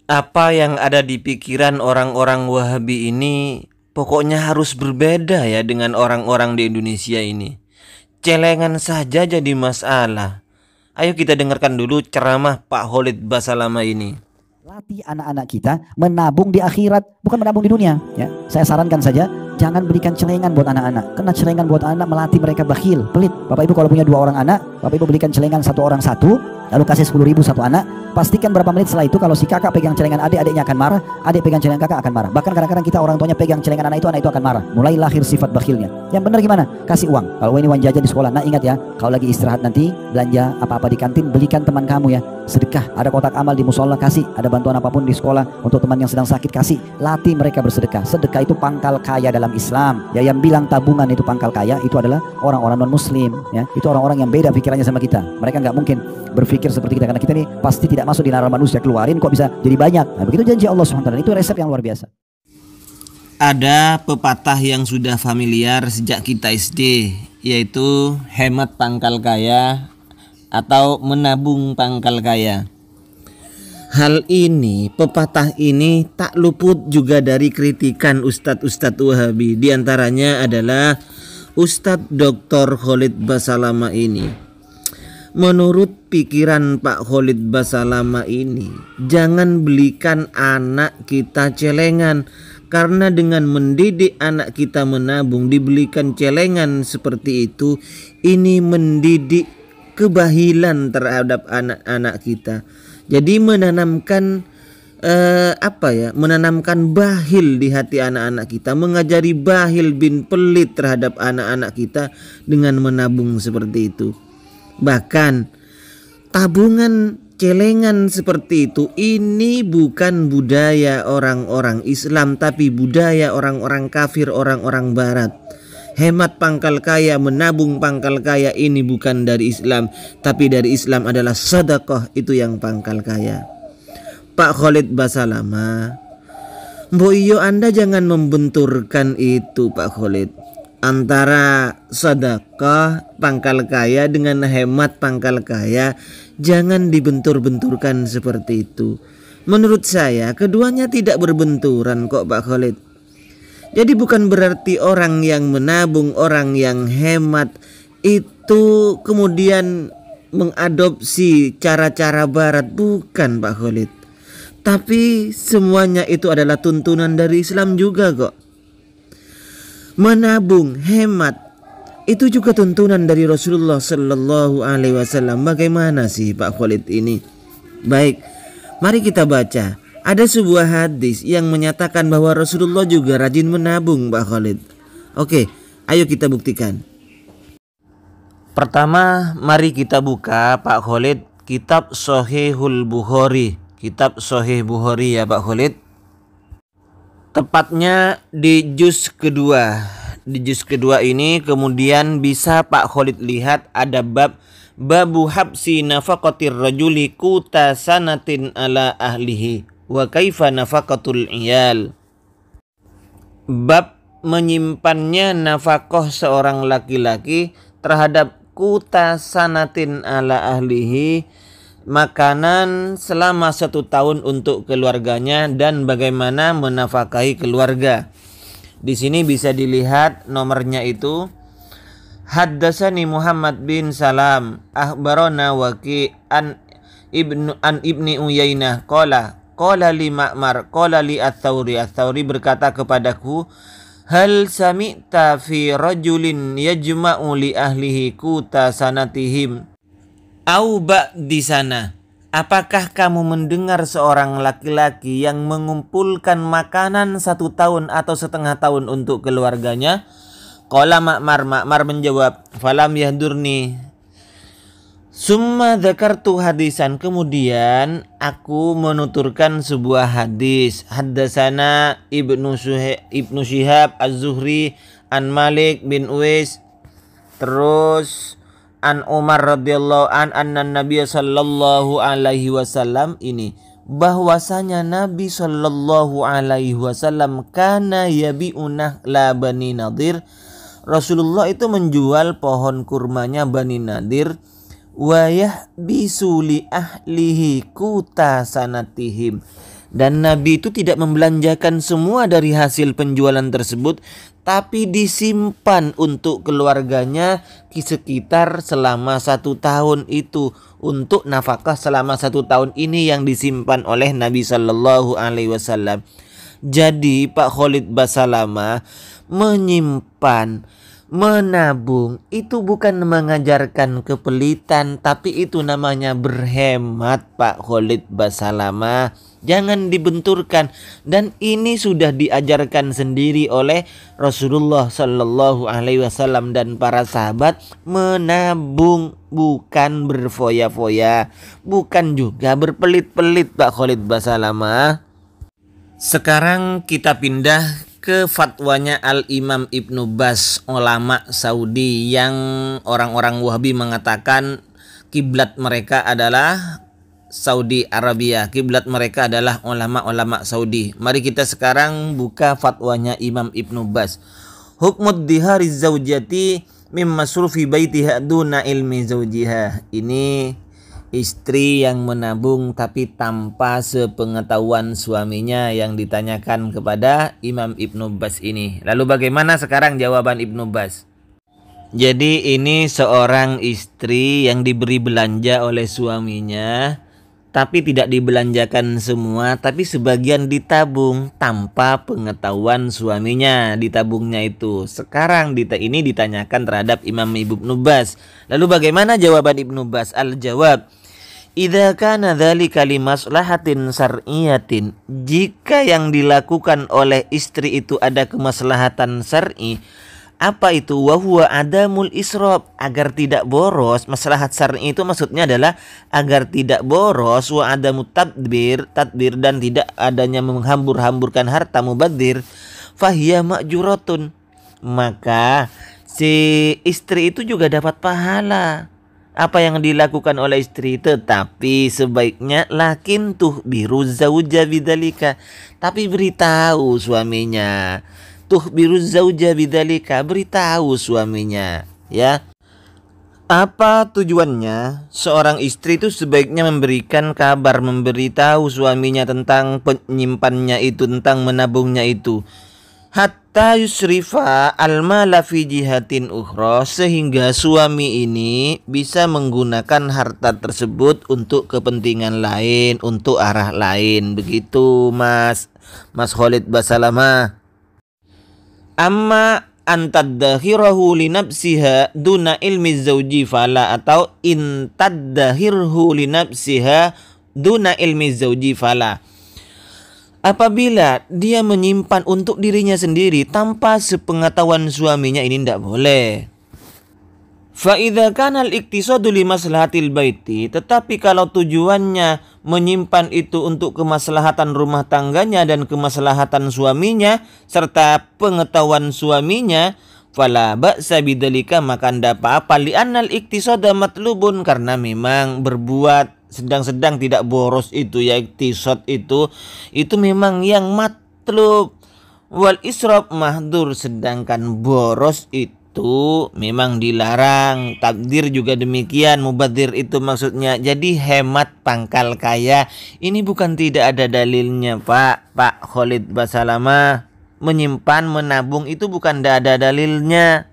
Apa yang ada di pikiran orang-orang Wahabi ini pokoknya harus berbeda ya dengan orang-orang di Indonesia ini. Celengan saja jadi masalah. Ayo kita dengarkan dulu ceramah Pak Khalid Basalamah ini. Latih anak-anak kita menabung di akhirat, bukan menabung di dunia. Ya, saya sarankan saja, jangan berikan celengan buat anak-anak. Karena celengan buat anak melatih mereka bakhil, pelit. Bapak Ibu kalau punya 2 orang anak, Bapak Ibu belikan celengan 1 orang 1, lalu kasih 10.000 1 anak. Pastikan berapa menit setelah itu kalau si kakak pegang celengan adik, adiknya akan marah. Adik pegang celengan kakak akan marah. Bahkan kadang-kadang kita orang tuanya pegang celengan anak itu akan marah. Mulai lahir sifat bakhilnya. Yang benar gimana? Kasih uang. Kalau ini uang jajan di sekolah, nah ingat ya, kalau lagi istirahat nanti belanja apa-apa di kantin, belikan teman kamu ya. Sedekah, ada kotak amal di musola kasih, ada bantuan apapun di sekolah untuk teman yang sedang sakit kasih. Latih mereka bersedekah. Sedekah itu pangkal kaya dalam Islam. Ya, yang bilang tabungan itu pangkal kaya itu adalah orang-orang non muslim ya. Itu orang-orang yang beda pikirannya sama kita. Mereka nggak mungkin berpikir seperti kita karena kita ini pasti tidak masuk di nalar manusia, keluarin kok bisa jadi banyak. Nah, begitu janji Allah SWT. Itu resep yang luar biasa. Ada pepatah yang sudah familiar sejak kita SD, yaitu hemat pangkal kaya atau menabung pangkal kaya. Hal ini, pepatah ini tak luput juga dari kritikan Ustadz-Ustadz Wahabi. Di antaranya adalah Ustadz Dr. Khalid Basalamah ini. Menurut pikiran Pak Khalid Basalamah ini, jangan belikan anak kita celengan. Karena dengan mendidik anak kita menabung, dibelikan celengan seperti itu, ini mendidik kebahilan terhadap anak-anak kita. Jadi menanamkan menanamkan bahil di hati anak-anak kita, mengajari bahil bin pelit terhadap anak-anak kita dengan menabung seperti itu. Bahkan tabungan celengan seperti itu ini bukan budaya orang-orang Islam, tapi budaya orang-orang kafir, orang-orang barat. Hemat pangkal kaya, menabung pangkal kaya ini bukan dari Islam, tapi dari Islam adalah sedekah, itu yang pangkal kaya. Pak Khalid Basalamah, mbok iyo Anda jangan membenturkan itu Pak Khalid, antara sedekah pangkal kaya dengan hemat pangkal kaya. Jangan dibentur-benturkan seperti itu. Menurut saya keduanya tidak berbenturan kok Pak Khalid. Jadi bukan berarti orang yang menabung, orang yang hemat itu kemudian mengadopsi cara-cara barat, bukan Pak Khalid. Tapi semuanya itu adalah tuntunan dari Islam juga kok. Menabung, hemat, itu juga tuntunan dari Rasulullah Sallallahu Alaihi Wasallam. Bagaimana sih Pak Khalid ini? Baik, mari kita baca. Ada sebuah hadis yang menyatakan bahwa Rasulullah juga rajin menabung Pak Khalid. Oke, ayo kita buktikan. Pertama, mari kita buka Pak Khalid kitab Sahihul Bukhari. Kitab Sahih Bukhari ya Pak Khalid. Tepatnya di juz kedua. Di juz kedua ini kemudian bisa Pak Khalid lihat ada babu habsi nafaqatir rajuli quta sanatin ala ahlihi wa kaifa nafaqatul iyal. Bab menyimpannya nafkah seorang laki-laki terhadap quta sanatin ala ahlihi, makanan selama 1 tahun untuk keluarganya dan bagaimana menafkahi keluarga. Di sini bisa dilihat nomornya itu Haddatsani Muhammad bin Salam akhbarana Waqi an Ibni Uyainah qala li Ma'mar qala li Ats-Tsauri berkata kepadaku, hal sami'ta fi rajulin yajma'u li ahlihi quta sanatihim au ba'di sana. Apakah kamu mendengar seorang laki-laki yang mengumpulkan makanan 1 tahun atau setengah tahun untuk keluarganya? Qala Ma'mar menjawab, falam yahdurni. Summa dzakartu hadisan, kemudian aku menuturkan sebuah hadis. Haddatsana Ibnu Syihab Az-Zuhri an Malik bin Uwais, terus an Umar radhiyallahu anna Nabi sallallahu alaihi wasallam, ini bahwasanya Nabi sallallahu alaihi wasallam kana yabi'una la Bani Nadir. Rasulullah itu menjual pohon kurmanya Bani Nadir. Wa yahbisu li ahlihi quta sanatihim, Dan Nabi itu tidak membelanjakan semua dari hasil penjualan tersebut, tapi disimpan untuk keluarganya sekitar selama 1 tahun itu, untuk nafkah selama 1 tahun ini yang disimpan oleh Nabi Shallallahu Alaihi Wasallam. Jadi Pak Khalid Basalamah menyimpan, menabung itu bukan mengajarkan kepelitan, tapi itu namanya berhemat Pak Khalid Basalamah. Jangan dibenturkan, dan ini sudah diajarkan sendiri oleh Rasulullah Sallallahu Alaihi Wasallam dan para sahabat. Menabung, bukan berfoya-foya, bukan juga berpelit-pelit Pak Khalid Basalamah. Sekarang kita pindah ke fatwanya Al-Imam Ibnu Baz, ulama Saudi, yang orang-orang Wahabi mengatakan kiblat mereka adalah Saudi Arabia, kiblat mereka adalah ulama-ulama Saudi. Mari kita sekarang buka fatwanya Imam Ibnu Baz. Hukmud dihari zaujati mim masrufi baitiha duna ilmi zaujiha. Ini istri yang menabung tapi tanpa sepengetahuan suaminya yang ditanyakan kepada Imam Ibnu Baz ini. Lalu bagaimana sekarang jawaban Ibnu Baz? Jadi ini seorang istri yang diberi belanja oleh suaminya, tapi tidak dibelanjakan semua, tapi sebagian ditabung tanpa pengetahuan suaminya, ditabungnya itu. Sekarang ini ditanyakan terhadap Imam Ibnu Baz. Lalu bagaimana jawaban Ibnu Baz? Al-jawab, idza kana dzalika limaslahatin syar'iyyatin, jika yang dilakukan oleh istri itu ada kemaslahatan syar'i. Apa itu? Wa huwa adamul israf, agar tidak boros. Maslahat syar'i itu maksudnya adalah agar tidak boros, wa adamut tadbir dan tidak adanya menghambur-hamburkan harta, mubadzir. Fahiya ma'juratun, maka si istri itu juga dapat pahala apa yang dilakukan oleh istri, tetapi sebaiknya lakin tuh biru zauja bidzalika, tapi beritahu suaminya. Tuh biru zauja bidzalika, beritahu suaminya, ya. Apa tujuannya? Seorang istri itu sebaiknya memberikan kabar, memberitahu suaminya tentang penyimpannya itu, tentang menabungnya itu. Hatta yusrifa al-mala fi jihatin ukhra, sehingga suami ini bisa menggunakan harta tersebut untuk kepentingan lain, untuk arah lain. Begitu Mas Khalid Basalamah. Amma antaddakhirahu li nafsiha duna ilmi zauji fala, atau intaddahirhu li nafsiha duna ilmi zauji fala. Apabila dia menyimpan untuk dirinya sendiri tanpa sepengetahuan suaminya, ini tidak boleh. Fa idza kana al-iktisadu li maslahatil baiti, tetapi kalau tujuannya menyimpan itu untuk kemaslahatan rumah tangganya dan kemaslahatan suaminya serta pengetahuan suaminya, fala ba'sa bidzalika, maka tidak apa-apa. Li annal iktisada matlubun, karena memang berbuat sedang-sedang tidak boros itu, ya, iktisad itu memang yang matlub. Wal israf mahdur, sedangkan boros itu memang dilarang. Takdir juga demikian, mubadzir itu maksudnya. Jadi hemat pangkal kaya. Ini bukan tidak ada dalilnya Pak Khalid Basalamah. Menyimpan, menabung itu bukan tidak ada dalilnya.